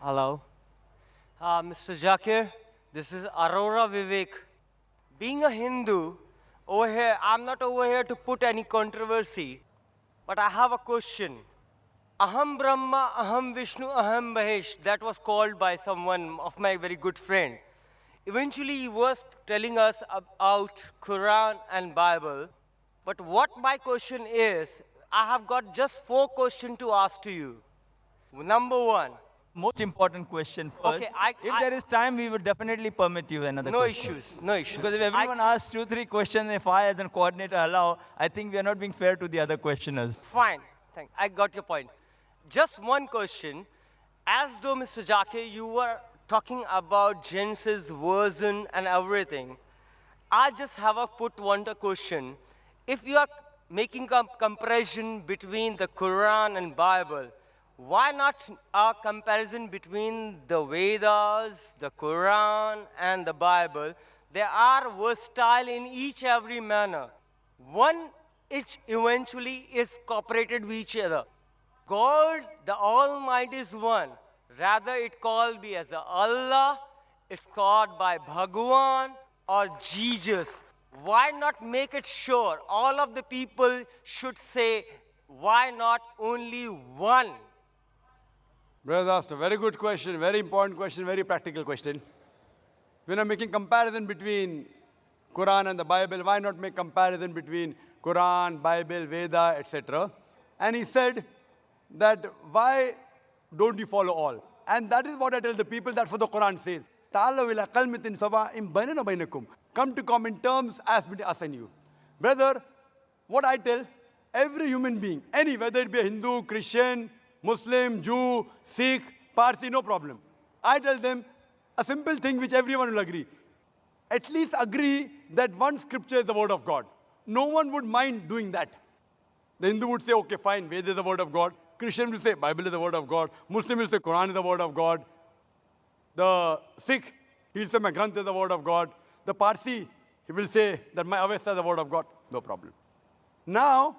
Hello. Mr. Zakir, this is Aurora Vivek. Being a Hindu, over here, I'm not over here to put any controversy, but I have a question. Aham Brahma, Aham Vishnu, Aham Mahesh, that was called by someone of my very good friend. Eventually, he was telling us about Quran and Bible. But what my question is, I have got just four questions to ask to you. Number one, Most important question first. okay, If there is time, we would definitely permit you another no question. issues, no issues. Because if everyone asks two, three questions, if I as a coordinator allow, I think we are not being fair to the other questioners. Fine, I got your point. Just one question. As though, Mr. Jake, you were talking about Genesis version and everything, I just have a put one question. If you are making a comparison between the Quran and Bible, why not a comparison between the Vedas, the Quran, and the Bible? They are versatile in each every manner. One each eventually is cooperated with each other. God, the Almighty is one. Rather, it called be as a Allah, it's called by Bhagwan or Jesus. Why not make it sure? All of the people should say, why not only one? Brother asked a very good question, very important question, very practical question. When I'm making comparison between Quran and the Bible, why not make comparison between Quran, Bible, Veda, etc.? And he said that why don't you follow all? And that is what I tell the people, that's what the Quran says. Ta'alaw ila kalmatin sawa'in bainana bainakum. Come to common terms as between us and you. Brother, what I tell every human being, any, whether it be a Hindu, Christian, Muslim, Jew, Sikh, Parsi, no problem. I tell them a simple thing which everyone will agree. At least agree that one scripture is the word of God. No one would mind doing that. The Hindu would say, okay, fine, Veda is the word of God. Christian will say, Bible is the word of God. Muslim will say, Quran is the word of God. The Sikh, he'll say, my Granth is the word of God. The Parsi, he will say that my Avesta is the word of God. No problem. Now,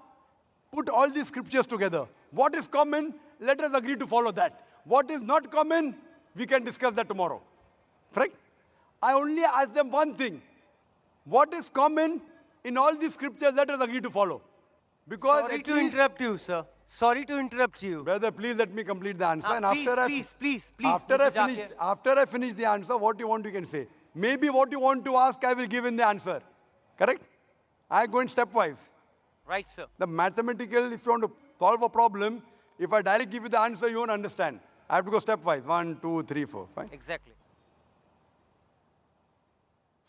put all these scriptures together. What is common? Let us agree to follow that. What is not common? We can discuss that tomorrow. Correct? I only ask them one thing. What is common in all these scriptures? Let us agree to follow. Because Sorry to interrupt you, sir. Sorry to interrupt you. Brother, please let me complete the answer. And Please, after Mr. Zakir. after I finish the answer, what you want, you can say. Maybe what you want to ask, I will give in the answer. Correct? I go in stepwise. Right, sir. The mathematical, if you want to solve a problem, if I directly give you the answer, you won't understand. I have to go stepwise. 1, 2, 3, 4. Fine? Exactly.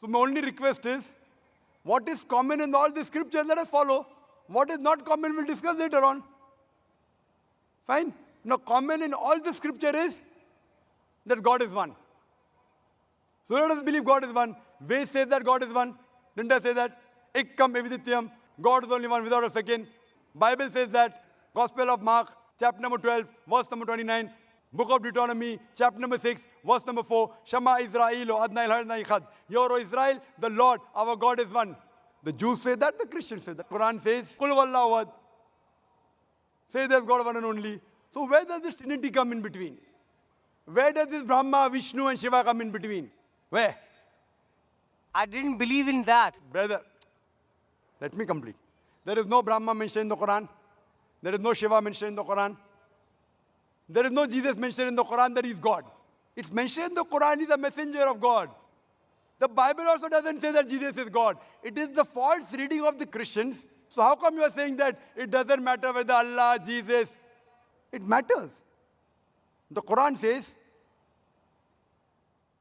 So my only request is, what is common in all the scriptures, let us follow. What is not common, we'll discuss later on. Fine? Now, common in all the scripture is that God is one. So let us believe God is one. Ved says that God is one. Didn't I say that? Ekkam evidityam. God is only one without a second. Bible says that. Gospel of Mark, chapter number 12, verse number 29. Book of Deuteronomy, chapter number 6, verse number 4. Shema Israel, Adna Ilhadna Ichad. Hear, O Israel, the Lord, our God is one. The Jews say that, the Christians say that. Quran says, Kul wallahu ahad. Say there's God one and only. So where does this Trinity come in between? Where does this Brahma, Vishnu and Shiva come in between? Where? I didn't believe in that. Brother, let me complete. There is no Brahma mentioned in the Quran. There is no Shiva mentioned in the Quran. There is no Jesus mentioned in the Quran that he is God. It's mentioned in the Quran he is a messenger of God. The Bible also doesn't say that Jesus is God. It is the false reading of the Christians. So how come you are saying that it doesn't matter whether Allah, Jesus? It matters. The Quran says,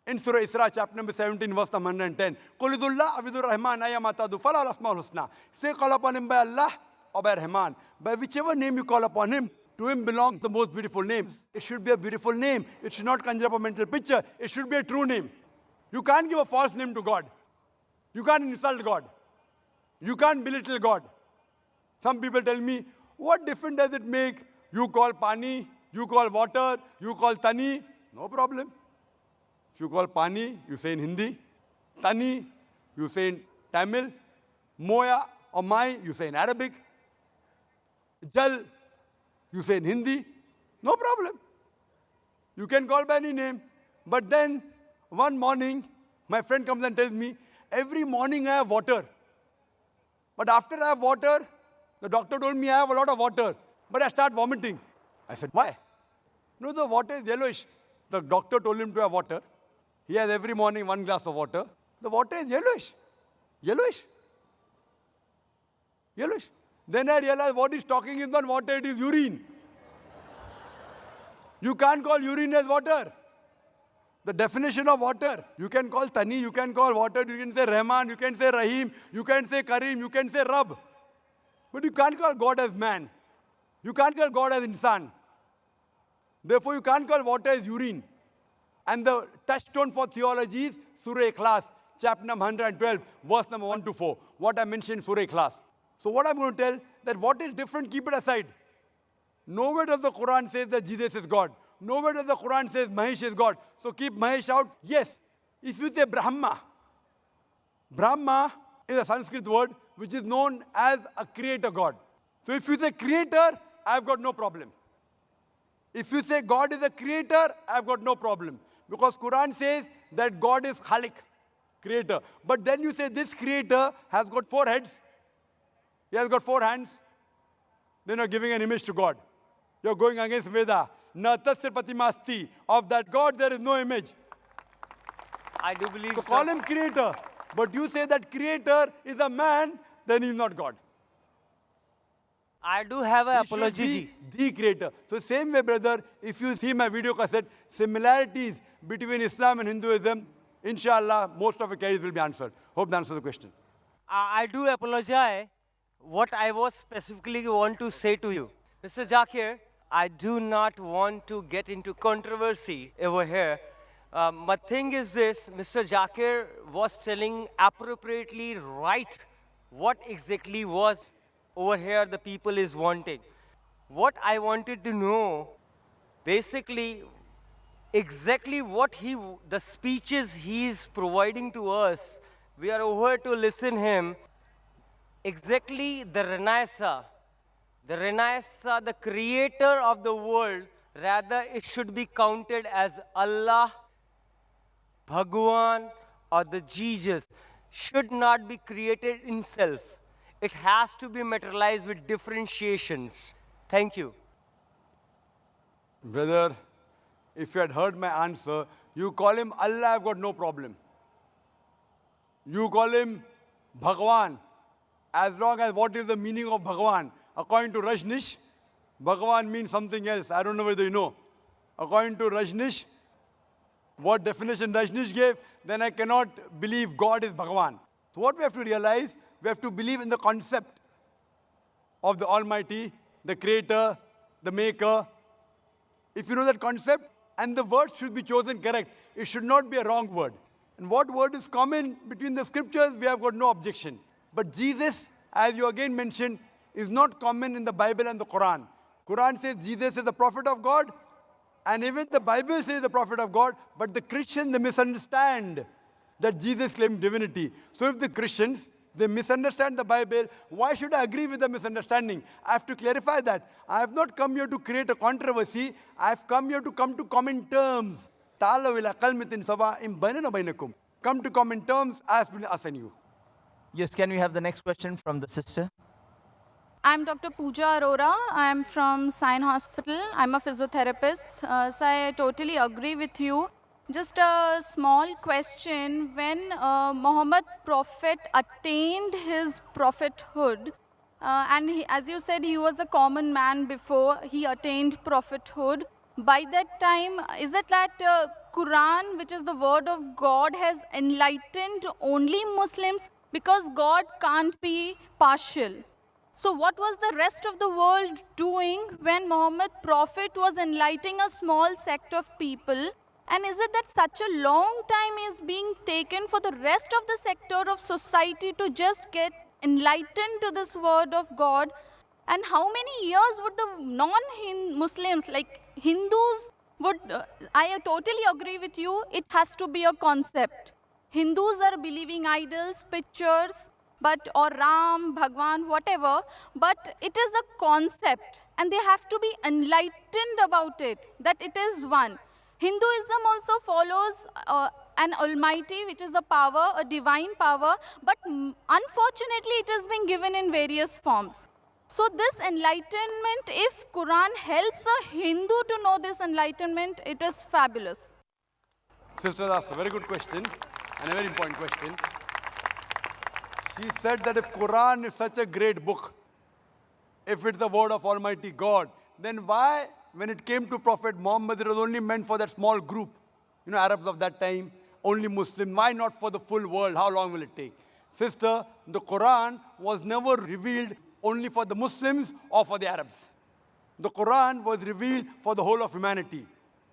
in Surah Isra, chapter number 17, verse number 110, Qulidullah abidur rahman ayamatadu fala asmaul husna. Say, call upon him by Allah or by Rahman. By whichever name you call upon him, to him belong the most beautiful names. It should be a beautiful name. It should not conjure up a mental picture. It should be a true name. You can't give a false name to God. You can't insult God. You can't belittle God. Some people tell me, what difference does it make? You call pani, you call water, you call tani. No problem. If you call pani, you say in Hindi. Tani, you say in Tamil. Moya or mai, you say in Arabic. Jal, you say in Hindi. No problem. You can call by any name. But then, one morning, my friend comes and tells me, every morning I have water. But after I have water, the doctor told me I have a lot of water. But I start vomiting. I said, why? No, the water is yellowish. The doctor told him to have water. He has every morning 1 glass of water. The water is yellowish. Yellowish. Yellowish. Then I realized what he's talking is not water, it is urine. You can't call urine as water. The definition of water, you can call Tani, you can call water, you can say Rahman, you can say Rahim, you can say Kareem, you can say Rab. But you can't call God as man. You can't call God as insan. Therefore, you can't call water as urine. And the touchstone for theology is Surah Ikhlas, chapter number 112, verse number 1 to 4. What I mentioned in Surah Ikhlas. So what I'm going to tell, that what is different, keep it aside. Nowhere does the Quran say that Jesus is God. Nowhere does the Quran say Mahesh is God. So keep Mahesh out. Yes, if you say Brahma, Brahma is a Sanskrit word which is known as a creator God. So if you say creator, I've got no problem. If you say God is a creator, I've got no problem. Because Quran says that God is Khalik, creator. But then you say this creator has got 4 heads. He has got 4 hands. Then you're giving an image to God. You're going against Veda. Na tasya patimasti. Of that God, there is no image. I do believe So call him creator. But you say that creator is a man, then he's not God. I do have an He should apology. be the creator. So same way, brother, if you see my video cassette, similarities between Islam and Hinduism, inshallah, most of the queries will be answered. Hope that answers the question. I do apologize. What I was specifically want to say to you, Mr. Zakir, I do not want to get into controversy over here. My thing is this, Mr. Zakir was telling appropriately right what exactly was over here the people is wanting. What I wanted to know, basically, exactly what the speeches he is providing to us, we are over to listen him. Exactly the Renaissance, the creator of the world, rather it should be counted as Allah, Bhagwan, or the Jesus, should not be created in self. It has to be materialized with differentiations. Thank you. Brother, if you had heard my answer, you call him Allah, I've got no problem. You call him Bhagwan, as long as what is the meaning of Bhagwan? According to Rajneesh, Bhagwan means something else. I don't know whether you know. According to Rajneesh, what definition Rajneesh gave, then I cannot believe God is Bhagwan. So what we have to realize, we have to believe in the concept of the Almighty, the Creator, the Maker. If you know that concept, and the word should be chosen correct. It should not be a wrong word. And what word is common between the scriptures, we have got no objection. But Jesus, as you again mentioned, is not common in the Bible and the Quran. Quran says Jesus is the prophet of God, and even the Bible says the prophet of God, but the Christians, they misunderstand that Jesus claimed divinity. So if the Christians, they misunderstand the Bible, why should I agree with the misunderstanding? I have to clarify that. I have not come here to create a controversy. I have come here to come to common terms. Come to common terms as between us and you. Yes, can we have the next question from the sister? I'm Dr. Pooja Arora. I'm from Sion Hospital. I'm a physiotherapist. So I totally agree with you. Just a small question. When Muhammad Prophet attained his prophethood, and as you said, he was a common man before he attained prophethood. By that time, is it that Quran, which is the word of God, has enlightened only Muslims? Because God can't be partial. So what was the rest of the world doing when Muhammad Prophet was enlightening a small sect of people? And is it that such a long time is being taken for the rest of the sector of society to just get enlightened to this word of God? And how many years would the non-Muslims, like Hindus, would, I totally agree with you, it has to be a concept. Hindus are believing idols, pictures, or Ram, Bhagwan, whatever, but it is a concept, and they have to be enlightened about it, that it is one. Hinduism also follows an almighty, which is a power, a divine power, but unfortunately it is being given in various forms. So this enlightenment, if Quran helps a Hindu to know this enlightenment, it is fabulous. Sister asked a very good question and a very important question. She said that if Quran is such a great book, if it's the word of Almighty God, then why, when it came to Prophet Muhammad, it was only meant for that small group, Arabs of that time, only Muslim. Why not for the full world? How long will it take? Sister, the Quran was never revealed only for the Muslims or for the Arabs. The Quran was revealed for the whole of humanity.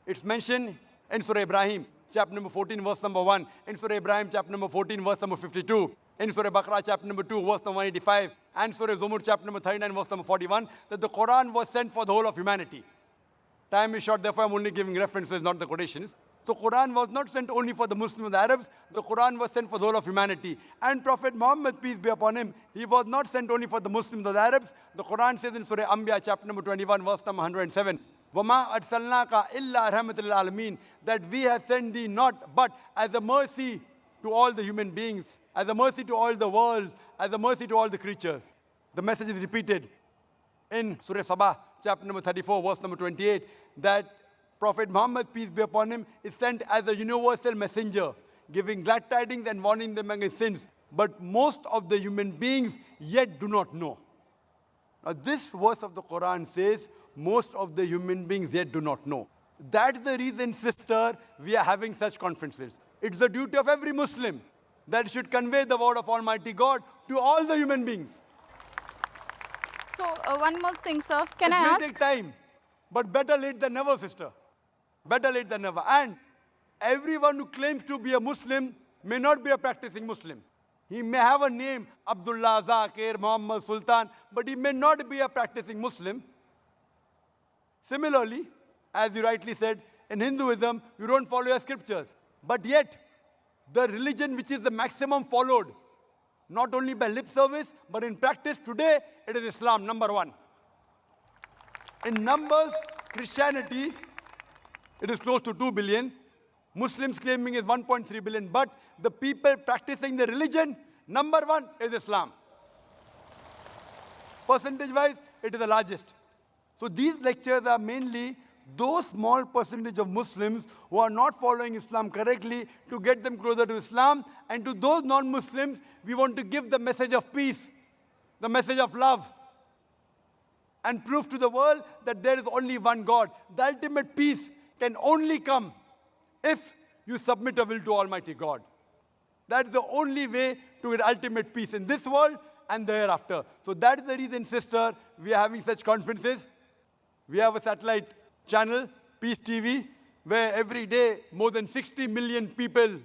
It's mentioned in Surah Ibrahim, chapter number 14, verse number 1. In Surah Ibrahim, chapter number 14, verse number 52. In Surah Baqarah, chapter number 2, verse number 185. And Surah Zumur, chapter number 39, verse number 41. That the Quran was sent for the whole of humanity. Time is short, therefore I'm only giving references, not the quotations. So Quran was not sent only for the Muslims and the Arabs. The Quran was sent for the whole of humanity. And Prophet Muhammad, peace be upon him, he was not sent only for the Muslims or the Arabs. The Quran says in Surah Anbiya, chapter number 21, verse number 107. وَمَا أَرْسَلْنَاكَ إِلَّا رَحْمَةً لِلْعَالَمِينَ. That we have sent thee not but as a mercy to all the human beings, as a mercy to all the worlds, as a mercy to all the creatures. The message is repeated in Surah Sabah, chapter number 34, verse number 28, that Prophet Muhammad, peace be upon him, is sent as a universal messenger, giving glad tidings and warning them against sins. But most of the human beings yet do not know. Now this verse of the Quran says, most of the human beings yet do not know. That's the reason, sister, we are having such conferences. It's the duty of every Muslim that should convey the word of Almighty God to all the human beings. So one more thing, sir. Can I It ask? may take time, but better late than never, sister. Better late than never. And everyone who claims to be a Muslim may not be a practicing Muslim. He may have a name, Abdullah, Zakir, Muhammad, Sultan, but he may not be a practicing Muslim. Similarly, as you rightly said, in Hinduism, you don't follow your scriptures. But yet, the religion which is the maximum followed, not only by lip service, but in practice today, it is Islam, number one. In numbers, Christianity, it is close to 2 billion. Muslims claiming is 1.3 billion. But the people practicing the religion, number one is Islam. Percentage-wise, it is the largest. So these lectures are mainly those small percentage of Muslims who are not following Islam correctly to get them closer to Islam. And to those non-Muslims, we want to give the message of peace, the message of love, and prove to the world that there is only one God. The ultimate peace can only come if you submit a will to Almighty God. That is the only way to get ultimate peace in this world and the hereafter. So that is the reason, sister, we are having such conferences. We have a satellite channel, Peace TV, where every day more than 60 million people,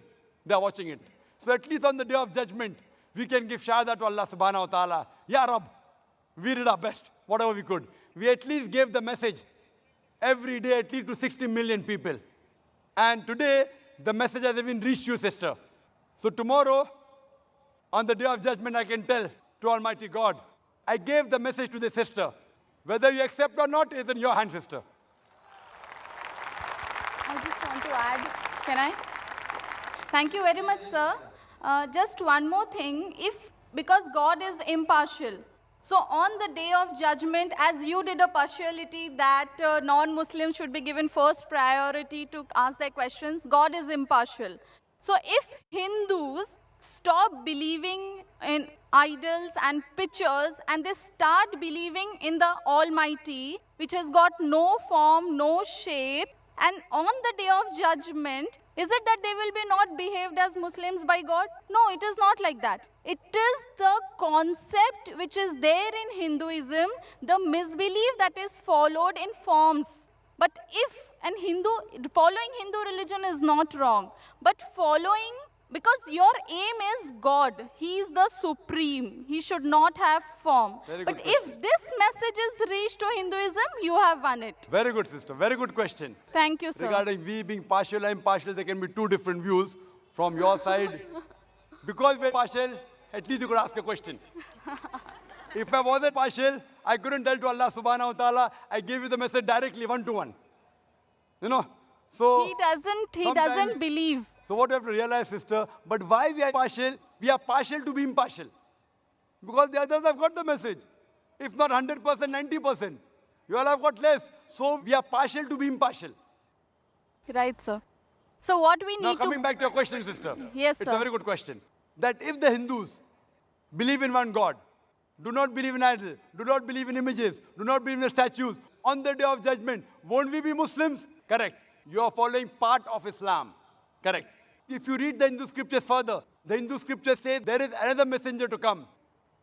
they are watching it. So at least on the day of judgment, we can give shahada to Allah subhanahu wa ta'ala. Ya Rab, we did our best, whatever we could. We at least gave the message every day at least to 60 million people. And today, the message has even reached you, sister. So tomorrow, on the day of judgment, I can tell to Almighty God, I gave the message to the sister. Whether you accept or not is in your hand, sister. I just want to add, can I? Thank you very much, sir. Just one more thing. Because God is impartial, so on the day of judgment, as you did a partiality that non-Muslims should be given first priority to ask their questions, God is impartial. So if Hindus stop believing in idols and pictures and they start believing in the Almighty, which has got no form, no shape, and on the day of judgment, is it that they will be not behaved as Muslims by God? No, it is not like that. It is the concept which is there in Hinduism, the misbelief that is followed in forms. But if following Hindu religion is not wrong, but following, because your aim is God, He is the supreme, He should not have form. But if this message is reached to Hinduism, you have won it. Very good, sister. Very good question. Thank you, sir. Regarding we being partial or impartial, there can be two different views from your side. Because we're partial, at least you could ask a question. If I wasn't partial, I couldn't tell to Allah subhanahu wa ta'ala, I gave you the message directly, one-to-one. So He doesn't sometimes- believe. So what you have to realize, sister, but why we are partial? We are partial to be impartial. Because the others have got the message. If not 100%, 90%. You all have got less. So we are partial to be impartial. Right, sir. So what we Now need coming to... back to your question, sister. Yes, It's sir. a very good question. That if the Hindus believe in one God, do not believe in idol, do not believe in images, do not believe in statues, on the day of judgment, won't we be Muslims? Correct. You are following part of Islam. Correct. If you read the Hindu scriptures further, the Hindu scriptures say there is another messenger to come.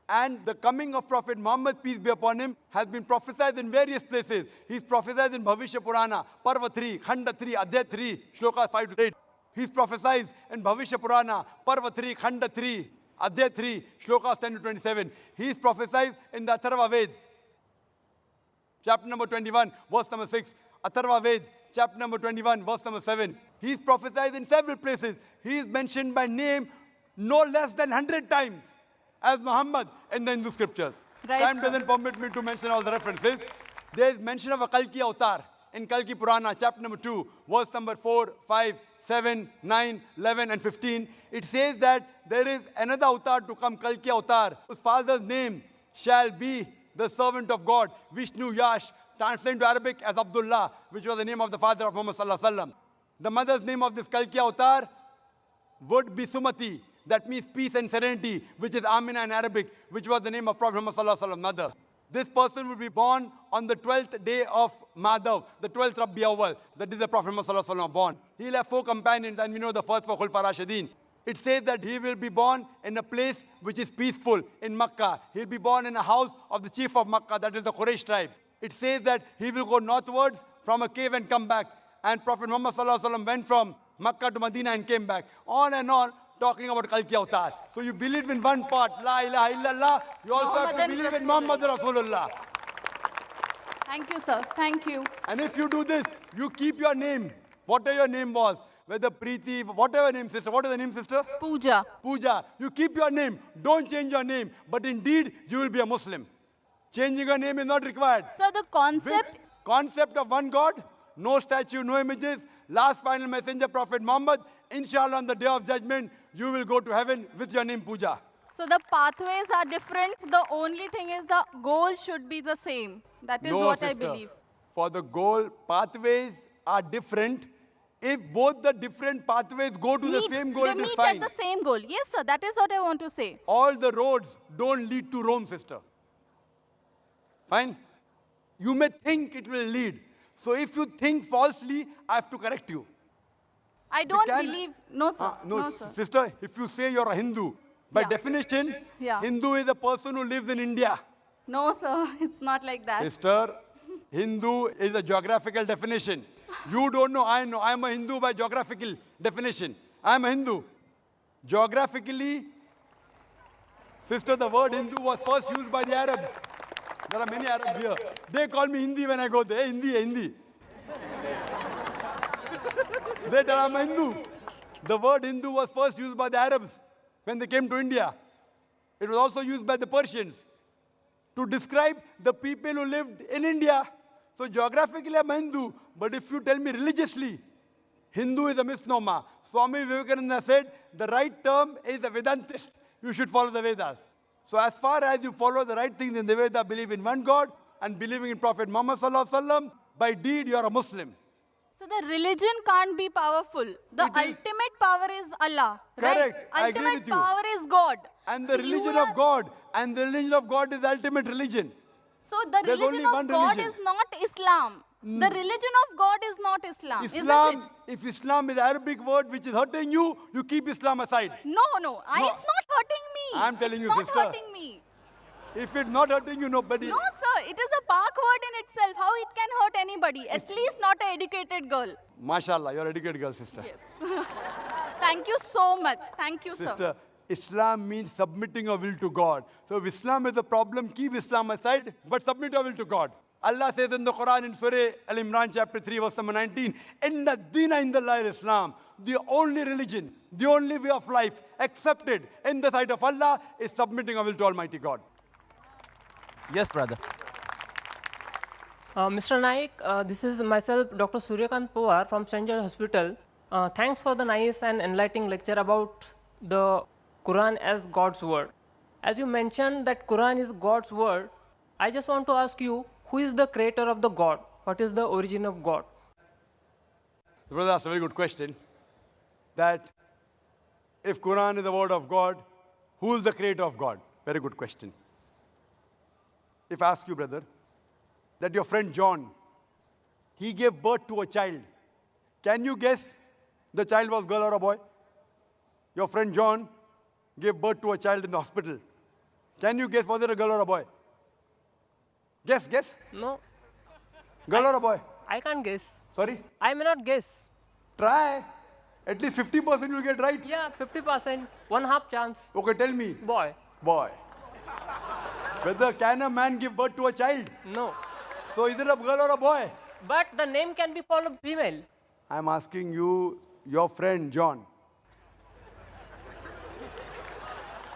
And the coming of Prophet Muhammad, peace be upon him, has been prophesied in various places. He's prophesied in Bhavishya Purana, Parva 3, Khanda 3, Adhyay 3, Shloka 5 to 8. He's prophesied in Bhavishya Purana, Parva 3, Khanda 3, Adhyay 3, Shlokas 10 to 27. He's prophesied in the Atharva Ved, chapter number 21, verse number 6. Atharva Ved, chapter number 21, verse number 7. He's prophesied in several places. He is mentioned by name no less than 100 times as Muhammad in the Hindu scriptures. Right, Time sir. doesn't permit me to mention all the references. There is mention of a Kalki avatar in Kalki Purana, chapter number 2, verse number 4, 5, 7, 9, 11, and 15. It says that there is another avatar to come, Kalki avatar, whose father's name shall be the servant of God, Vishnu Yash, translated to Arabic as Abdullah, which was the name of the father of Muhammad sallallahu alaihi wasallam. The mother's name of this Kalki avatar would be Sumati. That means peace and serenity, which is Amina in Arabic, which was the name of Prophet Muhammad sallallahu alaihi wasallam, mother. This person will be born on the 12th day of Madhav, the 12th Rabi Awwal. That is the Prophet Muhammad sallallahu alaihi wasallam born. He'll have 4 companions, and we know the first 4 Khulfa Rashidin. It says that he will be born in a place which is peaceful in Makkah. He'll be born in a house of the chief of Makkah, that is the Quraysh tribe. It says that he will go northwards from a cave and come back. And Prophet Muhammad sallallahu alaihi wasallam went from Makkah to Medina and came back. On and on, talking about Kalki Avatar. So you believe in one part, La ilaha illallah. You also have to Muhammadan believe in Rasulullah. Muhammad Rasulullah. Thank you, sir. Thank you. And if you do this, you keep your name, whatever your name was, whether Preeti, whatever name, sister. What is the name, sister? Puja. Pooja. You keep your name. Don't change your name. But indeed, you will be a Muslim. Changing your name is not required. So the concept... Concept of one God, no statue, no images, last final messenger, Prophet Muhammad. Inshallah, on the day of judgment, you will go to heaven with your name, Pooja. So the pathways are different. The only thing is the goal should be the same. That is No, what I sister. believe. For the goal, pathways are different. If both the different pathways go to the same goal, they it is meet fine. at the same goal. Yes, sir. That is what I want to say. All the roads don't lead to Rome, sister. Fine? You may think it will lead. So if you think falsely, I have to correct you. I don't can- believe... No, sir. No, sir. sister, if you say you're a Hindu, by Yeah. definition, Yeah. Hindu is a person who lives in India. No, sir. It's not like that. Sister, Hindu is a geographical definition. You don't know, I know. I'm a Hindu by geographical definition. I'm a Hindu. Geographically, sister, the word Hindu was first used by the Arabs. There are many Arabs here. They call me Hindi when I go there. Hey, Hindi, Hindi. They tell I'm a Hindu. The word Hindu was first used by the Arabs when they came to India. It was also used by the Persians to describe the people who lived in India. So geographically I'm a Hindu, but if you tell me religiously, Hindu is a misnomer. Swami Vivekananda said the right term is a Vedantist. You should follow the Vedas. So as far as you follow the right things in the Veda, believe in one God and believing in Prophet Muhammad sallallahu alaihi wasallam, by deed you are a Muslim. So the religion can't be powerful. The It is. ultimate power is Allah. Correct. Right? I agree Ultimate with you. power is God. And the So you religion are- of God, and the religion of God is the ultimate religion. So the There's religion only of one God religion. is not Islam. The religion of God is not Islam. Isn't Islam, it? if Islam is an Arabic word which is hurting you, you keep Islam aside. No. No. It's not hurting me. I'm telling it's you, not sister. hurting me. If it's not hurting you, nobody. No, sir. It is a Pak word in itself. How it can hurt anybody? At least not an educated girl. MashaAllah, you're an educated girl, sister. Thank you so much. Thank you, sir. Sister, Islam means submitting your will to God. So if Islam is a problem, keep Islam aside, but submit your will to God. Allah says in the Quran in Surah Al-Imran chapter 3 verse number 19, Inna Dina Indallah Islam, the only religion, the only way of life accepted in the sight of Allah is submitting our will to Almighty God. Yes, brother. Mr. Naik, this is myself, Dr. Suryakant Pawar from St. George Hospital. Thanks for the nice and enlightening lecture about the Quran as God's word. As you mentioned that Quran is God's word, I just want to ask you, who is the creator of the God? What is the origin of God? The brother asked a very good question, that if Quran is the word of God, who is the creator of God? Very good question. If I ask you, brother, that your friend John, he gave birth to a child. Can you guess the child was girl or a boy? Your friend John gave birth to a child in the hospital. Can you guess, was it a girl or a boy? Guess. No, Girl or a boy? I can't guess. Sorry? I may not guess. Try. At least 50% you'll get right. Yeah, 50%, one half chance. Okay, tell me. Boy. Boy. Whether can a man give birth to a child? No. So is it a girl or a boy? But the name can be for a female. I'm asking you, your friend John.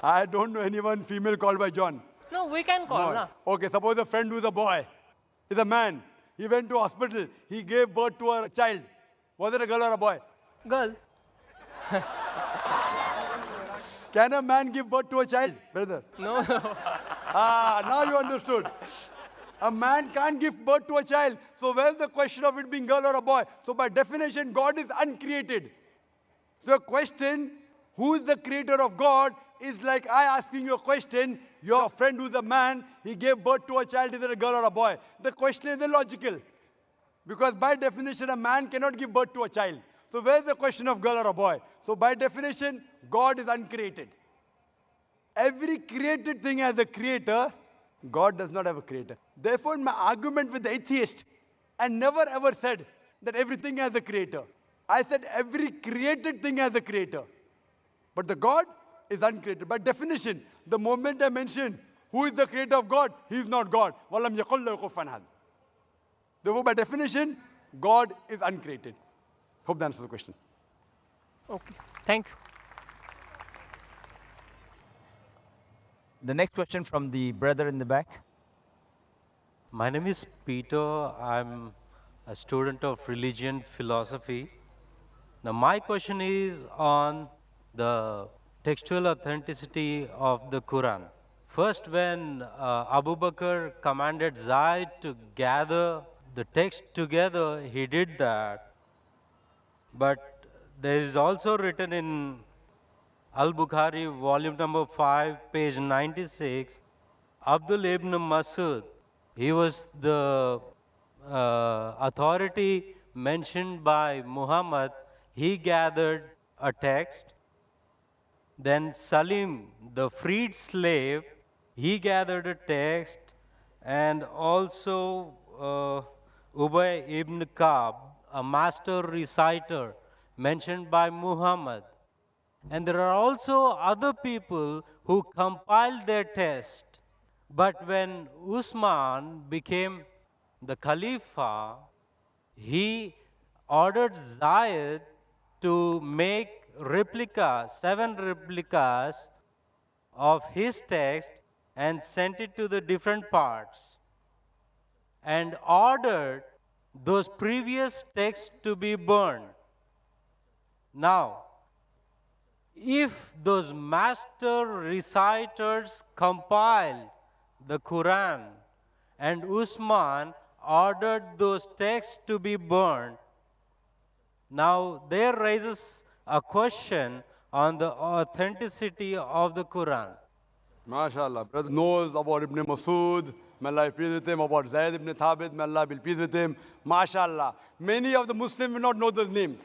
I don't know anyone female called by John. No, we can call. No. Na? Okay, suppose a friend who is a boy, is a man. He went to hospital. He gave birth to a child. Was it a girl or a boy? Girl. Can a man give birth to a child, brother? No. Now you understood. A man can't give birth to a child. So where's the question of it being girl or a boy? So by definition, God is uncreated. So a question, who is the creator of God, is like I asking you a question. Your friend who's a man, he gave birth to a child, is it a girl or a boy? The question is illogical. Because by definition, a man cannot give birth to a child. So where's the question of girl or a boy? So by definition, God is uncreated. Every created thing has a creator. God does not have a creator. Therefore, my argument with the atheist, I never ever said that everything has a creator. I said every created thing has a creator. But the God is uncreated. By definition, the moment I mention who is the creator of God, he is not God. وَلَمْ يَقُلْ لَهُ كُفُوًا أَحَدٌ. Therefore, by definition, God is uncreated. Hope that answers the question. Okay. Thank you. The next question from the brother in the back. My name is Peter. I'm a student of religion philosophy. Now, my question is on the textual authenticity of the Quran. First, when Abu Bakr commanded Zaid to gather the text together, he did that. But there is also written in Al-Bukhari, volume number 5, page 96, Abdul ibn Masud, he was the authority mentioned by Muhammad. He gathered a text. Then Salim, the freed slave, he gathered a text. And also Ubay ibn Ka'b, a master reciter mentioned by Muhammad. And there are also other people who compiled their text. But when Usman became the Khalifa, he ordered Zayed to make replicas, 7 replicas of his text and sent it to the different parts and ordered those previous texts to be burned. Now, if those master reciters compiled the Quran and Usman ordered those texts to be burned, now there rises a question on the authenticity of the Quran. MashaAllah. Brother knows about Ibn Masud, may Allah be pleased with him, about Zayd ibn Thabit, may Allah be pleased with him. MashaAllah. Many of the Muslims will not know those names.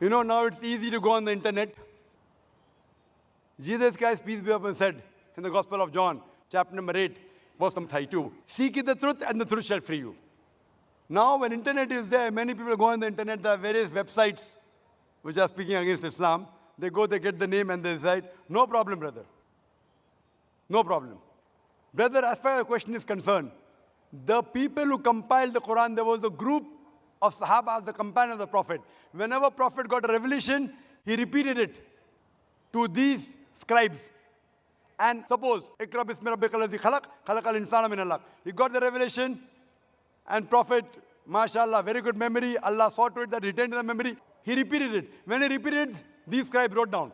You know, now it's easy to go on the internet. Jesus Christ, peace be upon him, said in the Gospel of John, chapter number 8, verse number 32, seek ye the truth and the truth shall free you. Now, when internet is there, many people go on the internet, there are various websites which are speaking against Islam. They go, they get the name and they decide, no problem, brother. No problem. Brother, as far as your question is concerned, the people who compiled the Quran, there was a group of Sahaba, the companions of the Prophet. Whenever Prophet got a revelation, he repeated it to these scribes. And suppose, Iqra bismi rabbikal ladzi khalaq, khalaqal insana min alaq. He got the revelation, and Prophet, mashallah, very good memory. Allah saw to it that he retained the memory. He repeated it. When he repeated, these scribes wrote down.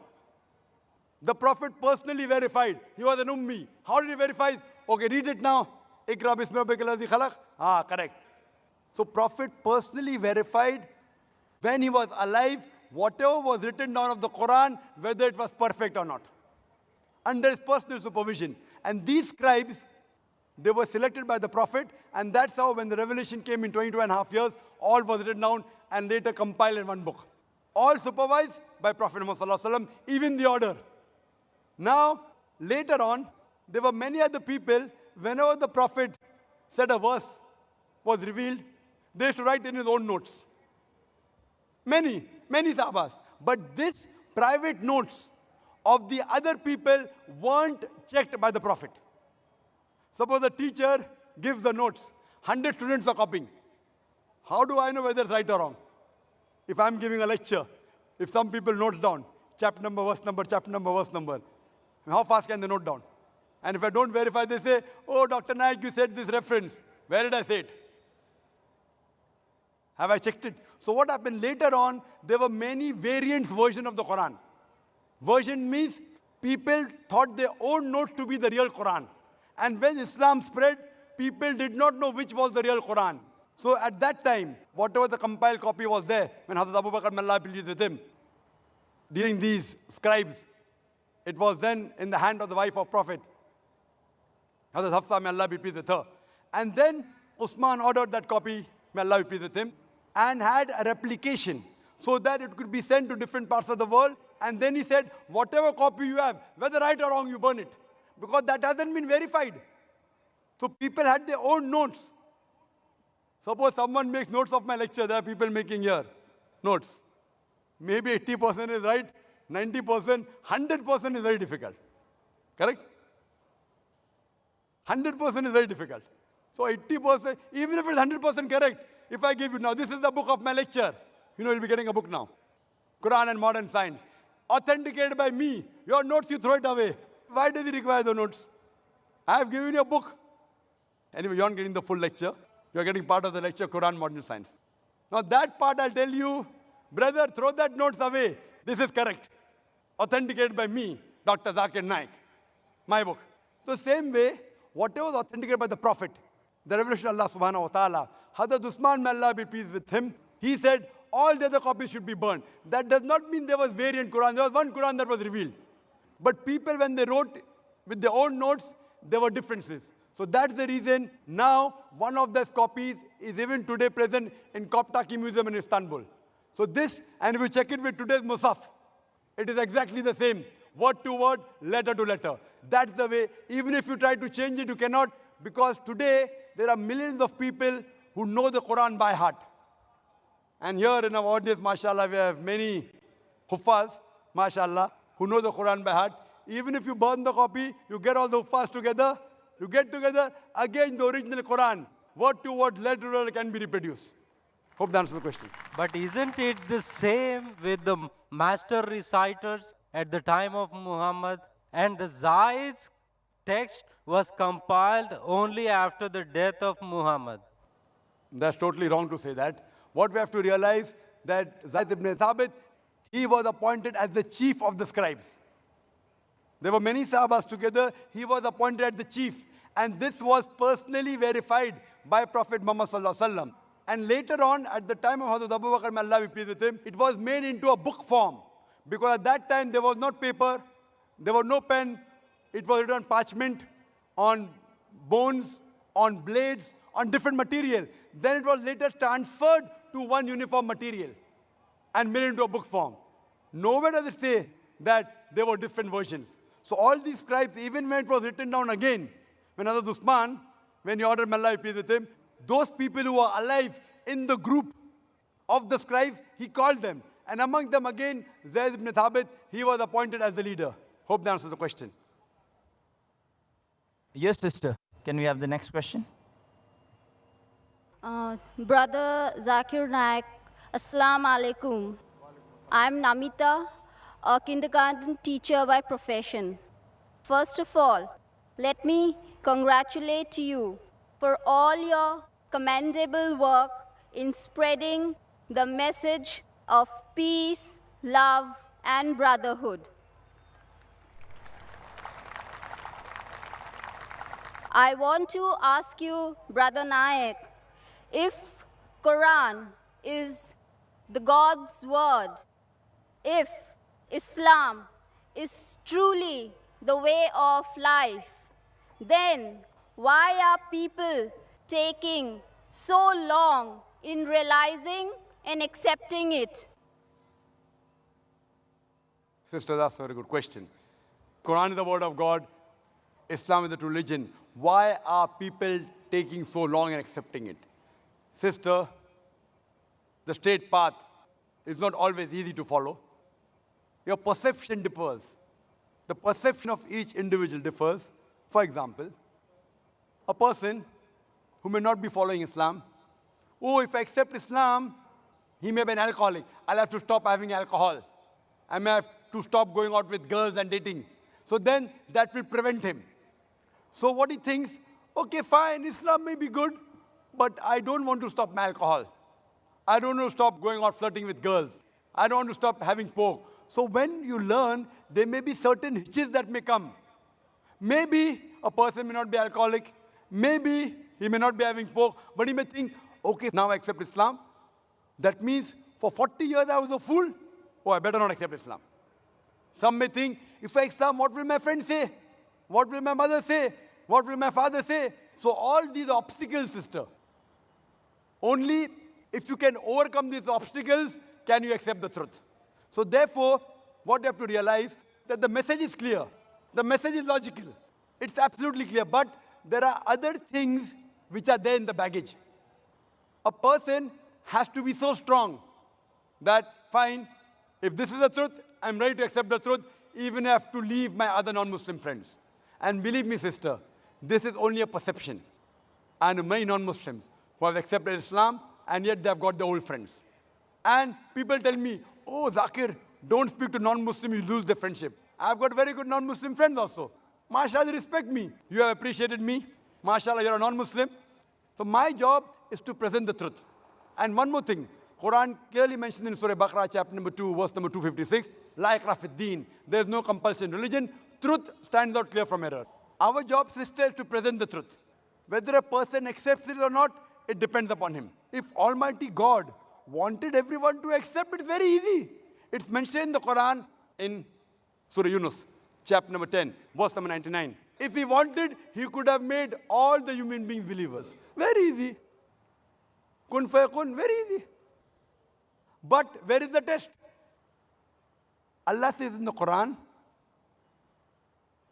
The Prophet personally verified. He was an ummi. How did he verify? Okay, read it now. Iqra bismi rabbikal ladzi khalaq. Ah, correct. So Prophet personally verified when he was alive, whatever was written down of the Quran, whether it was perfect or not, under his personal supervision. And these scribes, they were selected by the Prophet, and that's how when the revelation came in 22.5 years, all was written down and later compiled in one book. All supervised by Prophet Muhammad, even the order. Now, later on, there were many other people, whenever the Prophet said a verse was revealed, they used to write in his own notes. Many sahabas. But this private notes of the other people weren't checked by the Prophet. Suppose the teacher gives the notes. 100 students are copying. How do I know whether it's right or wrong? If I'm giving a lecture, if some people note down, chapter number, verse number, chapter number, verse number, how fast can they note down? And if I don't verify, they say, oh, Dr. Naik, you said this reference. Where did I say it? Have I checked it? So what happened later on, there were many variants version of the Quran. Version means people thought their own notes to be the real Quran. And when Islam spread, people did not know which was the real Quran. So at that time, whatever the compiled copy was there, when Hazrat Abu Bakr, may Allah be pleased with him, during these scribes, it was then in the hand of the wife of Prophet, Hazrat Hafsa, may Allah be pleased with her. And then Usman ordered that copy, may Allah be pleased with him, and had a replication so that it could be sent to different parts of the world. And then he said, whatever copy you have, whether right or wrong, you burn it. Because that hasn't been verified. So people had their own notes. Suppose someone makes notes of my lecture, there are people making here notes. Maybe 80% is right, 90%, 100% is very difficult. Correct? 100% is very difficult. So 80%, even if it's 100% correct, if I give you now, this is the book of my lecture. You know, you'll be getting a book now. Quran and Modern Science. Authenticated by me. Your notes, you throw it away. Why does he require the notes? I have given you a book. Anyway, you aren't getting the full lecture. You are getting part of the lecture, Quran, Modern Science. Now that part I'll tell you, brother, throw that notes away. This is correct. Authenticated by me, Dr. Zakir Naik. My book. So same way, whatever was authenticated by the Prophet, the revelation of Allah subhanahu wa ta'ala, Hazrat Usman, may Allah be pleased with him, he said, all the other copies should be burned. That does not mean there was variant Quran. There was one Quran that was revealed. But people, when they wrote with their own notes, there were differences. So that's the reason now one of those copies is even today present in Koptaki Museum in Istanbul. So this, and if you check it with today's Musaf, it is exactly the same. Word to word, letter to letter. That's the way. Even if you try to change it, you cannot, because today there are millions of people who know the Quran by heart. And here in our audience, mashallah, we have many huffaz, mashallah, who know the Quran by heart. Even if you burn the copy, you get all the huffaz together, you get together, again the original Quran, word to word, letter to letter can be reproduced. Hope that answers the question. But isn't it the same with the master reciters at the time of Muhammad? And the Zaid's text was compiled only after the death of Muhammad. That's totally wrong to say that. What we have to realize that Zaid ibn Thabit, he was appointed as the chief of the scribes. There were many Sahabas together. He was appointed as the chief. And this was personally verified by Prophet Muhammad sallallahu alaihi wasallam. And later on, at the time of Hazrat Abu Bakr, may Allah be pleased with him, it was made into a book form. Because at that time, there was not paper, there was no pen. It was written on parchment, on bones, on blades, on different material. Then it was later transferred to one uniform material and made into a book form. Nowhere does it say that there were different versions. So all these scribes, even when it was written down again, when Hazrat Usman, when he ordered, may Allah be pleased with him, those people who were alive in the group of the scribes, he called them. And among them again, Zayd ibn Thabit, he was appointed as the leader. Hope that answers the question. Yes, sister. Can we have the next question? Brother Zakir Naik, Assalamu alaikum. I'm Namita, a kindergarten teacher by profession. First of all, let me congratulate you for all your commendable work in spreading the message of peace, love, and brotherhood. I want to ask you, Brother Nayak, if Quran is the God's word, if Islam is truly the way of life, then why are people taking so long in realizing and accepting it? Sister, that's a very good question. Quran is the word of God. Islam is the true religion. Why are people taking so long in accepting it? Sister, the straight path is not always easy to follow. Your perception differs. The perception of each individual differs. For example, a person who may not be following Islam, oh, if I accept Islam, he may be an alcoholic. I'll have to stop having alcohol. I may have to stop going out with girls and dating. So then that will prevent him. So what he thinks, okay, fine, Islam may be good, but I don't want to stop my alcohol. I don't want to stop going out flirting with girls. I don't want to stop having pork. So when you learn, there may be certain hitches that may come. Maybe a person may not be alcoholic. Maybe he may not be having pork, but he may think, okay, now I accept Islam. That means for 40 years I was a fool. Oh, I better not accept Islam. Some may think, if I Islam, what will my friends say? What will my mother say? What will my father say? So all these obstacles, sister. Only if you can overcome these obstacles, can you accept the truth. So therefore, what you have to realize, that the message is clear. The message is logical. It's absolutely clear. But there are other things which are there in the baggage. A person has to be so strong that, fine, if this is the truth, I'm ready to accept the truth, even if I have to leave my other non-Muslim friends. And believe me, sister, this is only a perception. I know many non-Muslims who have accepted Islam, and yet they have got their old friends. And people tell me, oh, Zakir, don't speak to non-Muslim, you lose the friendship. I've got very good non-Muslim friends also. MashaAllah, they respect me. You have appreciated me. MashaAllah, you're a non-Muslim. So my job is to present the truth. And one more thing, Quran clearly mentions in Surah Baqarah, chapter number 2, verse number 256, La ikrah fid deen. There's no compulsion in religion. Truth stands out clear from error. Our job, sister, is to present the truth. Whether a person accepts it or not, it depends upon him. If Almighty God wanted everyone to accept, it's very easy. It's mentioned in the Quran in Surah Yunus, chapter number 10, verse number 99. If he wanted, he could have made all the human beings believers. Very easy. Kun fayakun, very easy. But where is the test? Allah says in the Quran,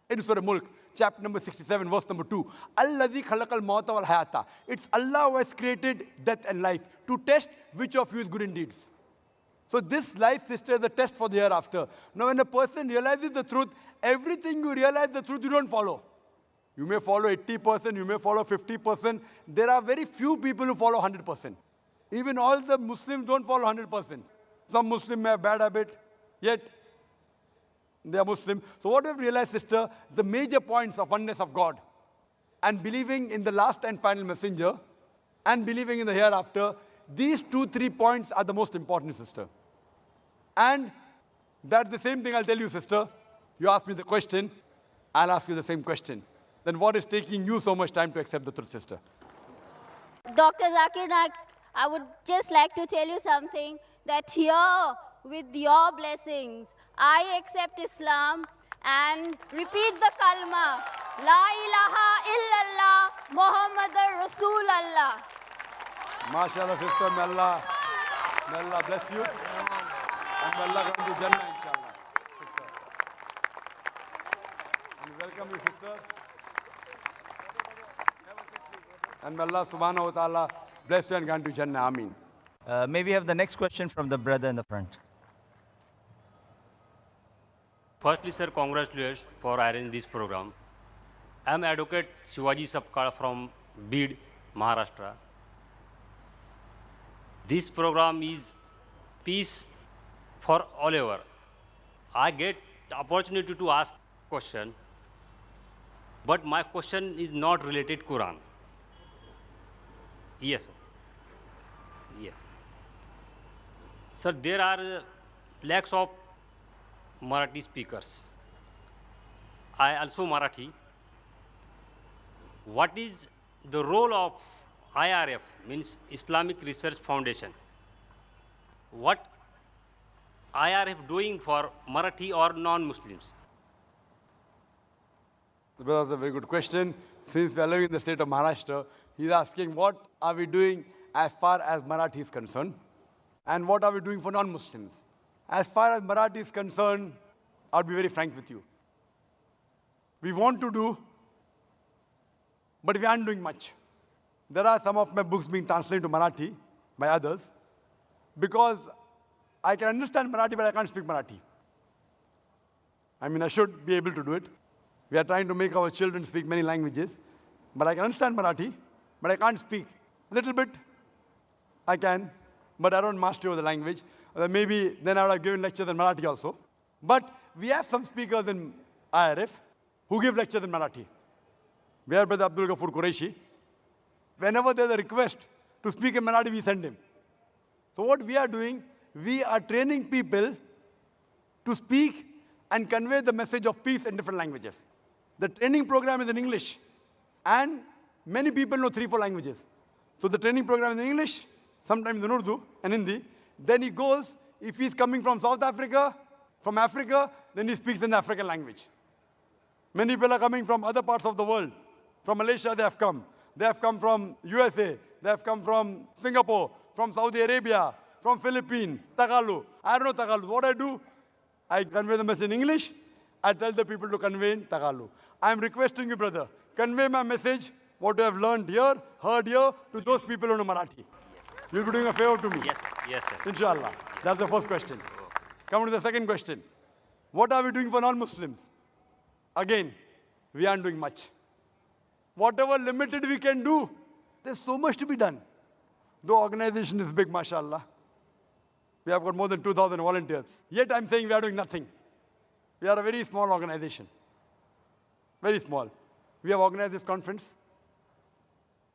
in Surah Mulk, chapter number 67, verse number 2, Allazi khalaqal mawta wal hayata. It's Allah who has created death and life to test which of you is good in deeds. So this life, sister, is a test for the hereafter. Now when a person realizes the truth, everything you realize the truth, you don't follow. You may follow 80%, you may follow 50%. There are very few people who follow 100%. Even all the Muslims don't follow 100%. Some Muslims may have bad habit, yet they are Muslim. So what we have realized, sister, the major points of oneness of God and believing in the last and final messenger and believing in the hereafter, these 2-3 points are the most important, sister. And that's the same thing I'll tell you, sister. You ask me the question, I'll ask you the same question. Then what is taking you so much time to accept the truth, sister? Dr. Zakir Naik, I would just like to tell you something, that here, with your blessings, I accept Islam and repeat the kalma, La ilaha illallah, Muhammadur Rasulallah. MashaAllah, sister, may Allah bless you. And may Allah grant you Jannah, inshallah. Sister. And welcome you, sister. And may Allah subhanahu wa ta'ala bless you and grant you Jannah. Ameen. May we have the next question from the brother in the front? Firstly, sir, congratulations for arranging this program. I am Advocate Shivaji Sapkal from Bid, Maharashtra. This program is peace for all over. I get the opportunity to ask question. But my question is not related Quran. Yes, sir. Yes. Sir, there are lakhs of Marathi speakers. I also Marathi. What is the role of IRF, means Islamic Research Foundation? What IRF doing for Marathi or non-Muslims? That's a very good question. Since we are living in the state of Maharashtra, he's asking what are we doing as far as Marathi is concerned, and what are we doing for non-Muslims. As far as Marathi is concerned, I'll be very frank with you. We want to do, but we aren't doing much. There are some of my books being translated to Marathi by others, because I can understand Marathi, but I can't speak Marathi. I mean, I should be able to do it. We are trying to make our children speak many languages, but I can understand Marathi, but I can't speak. A little bit, I can, but I don't master the language. Maybe then I would have given lectures in Marathi also. But we have some speakers in IRF who give lectures in Marathi. We have Brother Abdul Ghafoor Qureshi. Whenever there's a request to speak in Marathi, we send him. So what we are doing, we are training people to speak and convey the message of peace in different languages. The training program is in English, and many people know 3-4 languages. So the training program is in English, sometimes in Urdu and Hindi. Then he goes, if he's coming from South Africa, from Africa, then he speaks in the African language. Many people are coming from other parts of the world. From Malaysia, they have come. They have come from USA. They have come from Singapore, from Saudi Arabia, from Philippines, Tagalog. I don't know Tagalog. What I do, I convey the message in English. I tell the people to convey in Tagalog. I am requesting you, brother, convey my message, what you have learned here, heard here, to those people who know Marathi. You'll be doing a favor to me. Yes, yes, sir. Inshallah. That's the first question. Come to the second question. What are we doing for non-Muslims? Again, we aren't doing much. Whatever limited we can do, there's so much to be done. The organization is big, mashallah. We have got more than 2,000 volunteers. Yet I'm saying we are doing nothing. We are a very small organization. Very small. We have organized this conference.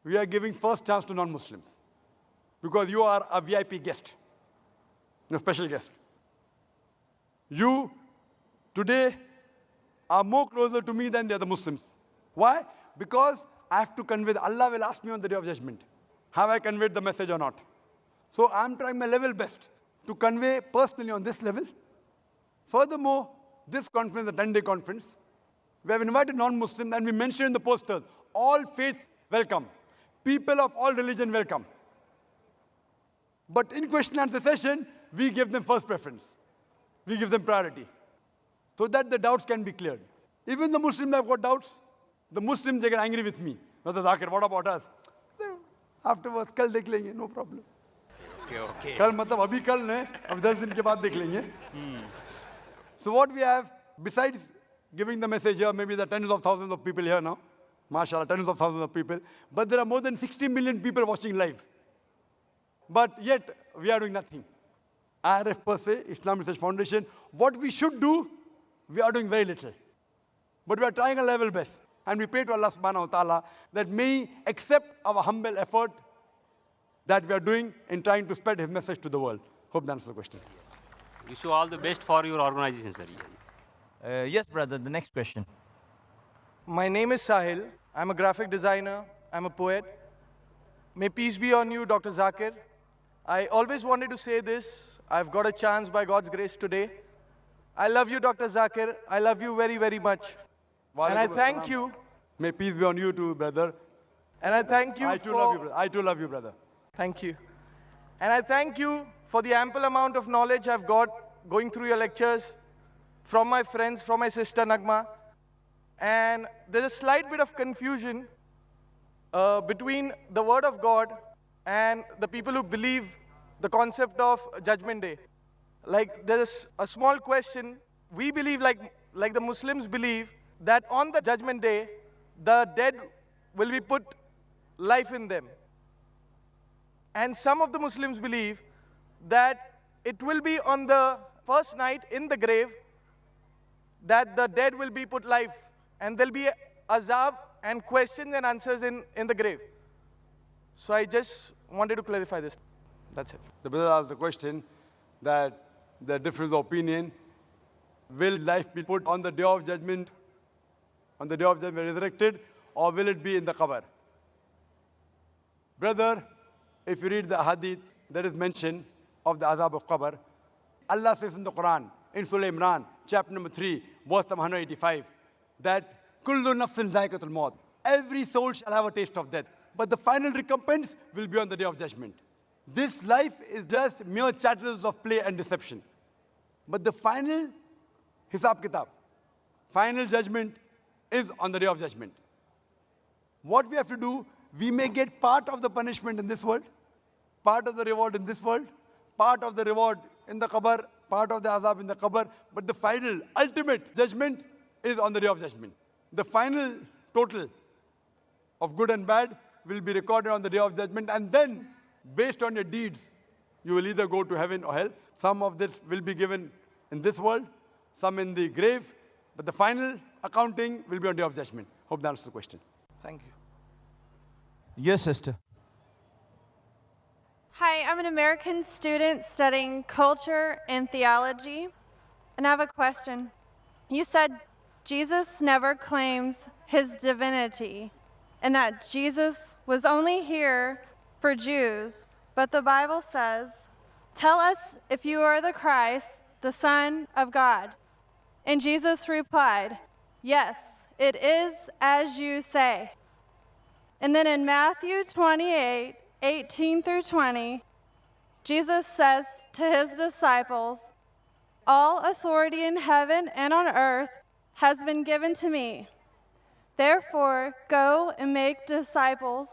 We are giving first chance to non-Muslims, because you are a VIP guest, a special guest. You today are more closer to me than the other Muslims. Why? Because I have to convey, Allah will ask me on the day of judgment, have I conveyed the message or not? So I'm trying my level best to convey personally on this level. Furthermore, this conference, the 10-day conference, we have invited non-Muslims, and we mentioned in the posters, all faith welcome. People of all religion welcome. But in question and answer session, we give them first preference. We give them priority, so that the doubts can be cleared. Even the Muslims have got doubts. The Muslims, they get angry with me. Brother Zakir, what about us? Afterwards, kal dekh lenge, no problem. Okay. Kal matlab abhi kal nahi, ab 10 din ke baad dekh lenge. So what we have, besides giving the message here, maybe there are tens of thousands of people here now. MashaAllah, tens of thousands of people. But there are more than 60 million people watching live. But yet, we are doing nothing. IRF per se, Islamic Research Foundation, what we should do, we are doing very little. But we are trying our level best. And we pray to Allah subhanahu wa ta'ala that may He accept our humble effort that we are doing in trying to spread His message to the world. Hope that answers the question. Wish you all the best for your organization, sir. Yes, brother, the next question. My name is Sahil. I'm a graphic designer. I'm a poet. May peace be on you, Dr. Zakir. I always wanted to say this. I've got a chance by God's grace today. I love you, Dr. Zakir. I love you very, very much. And I thank you. May peace be on you too, brother. And I thank you I too love you, brother. I too love you, brother. Thank you. And I thank you for the ample amount of knowledge I've got going through your lectures from my friends, from my sister Nagma. And there's a slight bit of confusion between the Word of God and the people who believe the concept of Judgment Day. Like, there's a small question. We believe, like the Muslims believe, that on the Judgment Day, the dead will be put life in them. And some of the Muslims believe that it will be on the first night in the grave that the dead will be put life, and there'll be azab and questions and answers in the grave. So I just wanted to clarify this. That's it. The brother asked the question that the difference of opinion, will life be put on the day of judgment, resurrected, or will it be in the qabr? Brother, if you read the hadith, there is mention of the azab of qabr. Allah says in the Quran, in Surah Imran, chapter number 3, verse number 185, that kullu nafsin zaikatul maut. Every soul shall have a taste of death, but the final recompense will be on the day of judgment. This life is just mere chattels of play and deception. But the final hisab kitab, final judgment is on the day of judgment. What we have to do, we may get part of the punishment in this world, part of the reward in this world, part of the reward in the qabr, part of the azab in the qabr, but the final, ultimate judgment is on the day of judgment. The final total of good and bad will be recorded on the day of judgment, and then, based on your deeds, you will either go to heaven or hell. Some of this will be given in this world, some in the grave, but the final accounting will be on the day of judgment. Hope that answers the question. Thank you. Yes, sister. Hi, I'm an American student studying culture and theology, and I have a question. You said Jesus never claims his divinity, and that Jesus was only here for Jews, but the Bible says, "Tell us if you are the Christ, the Son of God." And Jesus replied, "Yes, it is as you say." And then in Matthew 28:18-20, Jesus says to his disciples, "All authority in heaven and on earth has been given to me. Therefore, go and make disciples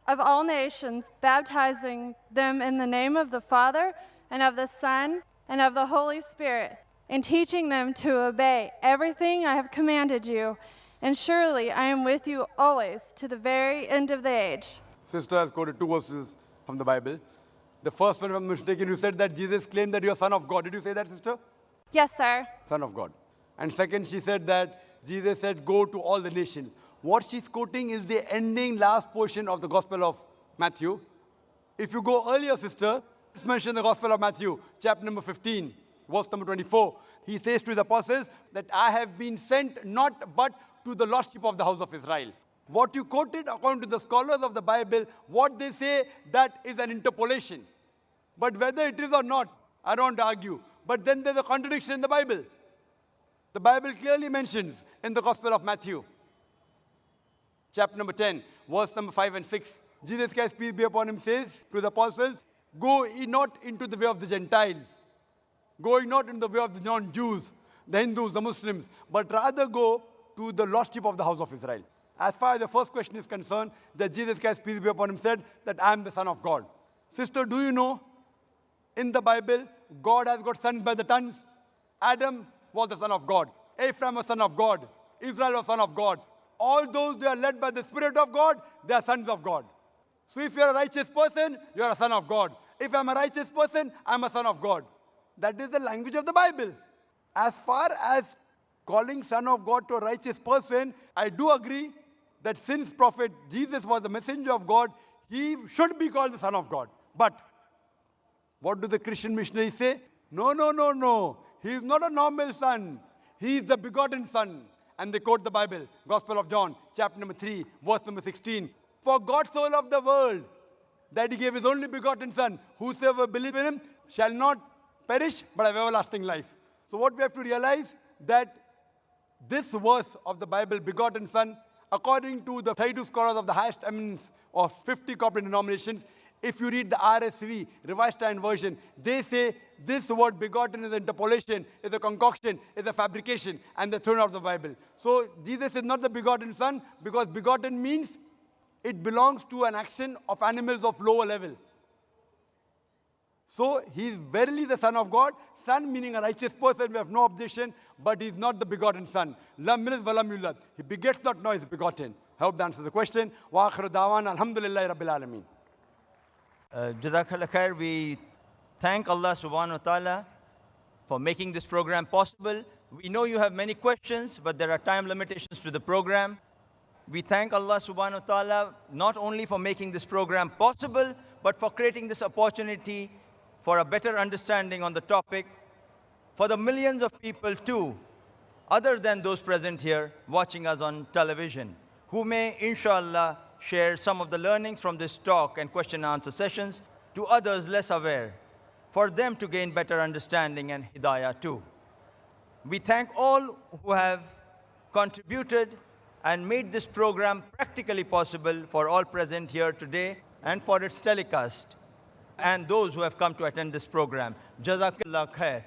of all nations, baptizing them in the name of the Father and of the Son and of the Holy Spirit, and teaching them to obey everything I have commanded you. And surely I am with you always to the very end of the age." Sister has quoted 2 verses from the Bible. The first one, if I'm mistaken, you said that Jesus claimed that you are Son of God. Did you say that, sister? Yes, sir. Son of God. And second, she said that Jesus said, "Go to all the nations." What she's quoting is the ending last portion of the Gospel of Matthew. If you go earlier, sister, let's mention the Gospel of Matthew, chapter number 15, verse number 24. He says to his apostles that I have been sent not but to the lost sheep of the house of Israel. What you quoted, according to the scholars of the Bible, what they say, that is an interpolation. But whether it is or not, I don't argue. But then there's a contradiction in the Bible. The Bible clearly mentions in the Gospel of Matthew, chapter number 10, verse number 5 and 6, Jesus Christ, peace be upon him, says to the apostles, "Go ye not into the way of the Gentiles, going not into the way of the non-Jews, the Hindus, the Muslims, but rather go to the lost sheep of the house of Israel." As far as the first question is concerned, that Jesus Christ, peace be upon him, said that I am the Son of God. Sister, do you know, in the Bible, God has got sons by the tons. Adam was the son of God. Ephraim was son of God. Israel was son of God. All those, they are led by the Spirit of God, they are sons of God. So if you are a righteous person, you are a son of God. If I am a righteous person, I am a son of God. That is the language of the Bible. As far as calling son of God to a righteous person, I do agree that since Prophet Jesus was the messenger of God, he should be called the Son of God. But what do the Christian missionaries say? No, no, no, no. He is not a normal son. He is the begotten Son. And they quote the Bible, Gospel of John, chapter number 3, verse number 16. For God so loved the world that he gave his only begotten Son. Whosoever believes in him shall not perish, but have everlasting life. So what we have to realize, that this verse of the Bible, begotten Son, according to the 32 scholars of the highest eminence of 50 corporate denominations, if you read the RSV, Revised Standard Version, they say this word begotten is an interpolation, is a concoction, is a fabrication, and they're thrown out of the Bible. So Jesus is not the begotten Son, because begotten means it belongs to an action of animals of lower level. So he is verily the Son of God. Son meaning a righteous person, we have no objection, but he is not the begotten Son. Lam yalid wa lam yulad. He begets not, nor is begotten. I hope that answers the question. Wa akhiru da'wana alhamdulillahi rabbil alameen. Jazakallah khair. We thank Allah subhanahu wa ta'ala for making this program possible. We know you have many questions, but there are time limitations to the program. We thank Allah subhanahu wa ta'ala not only for making this program possible, but for creating this opportunity for a better understanding on the topic for the millions of people too, other than those present here watching us on television, who may, inshallah, share some of the learnings from this talk and question and answer sessions to others less aware, for them to gain better understanding and hidayah too. We thank all who have contributed and made this program practically possible for all present here today and for its telecast, and those who have come to attend this program. Jazakallah khair.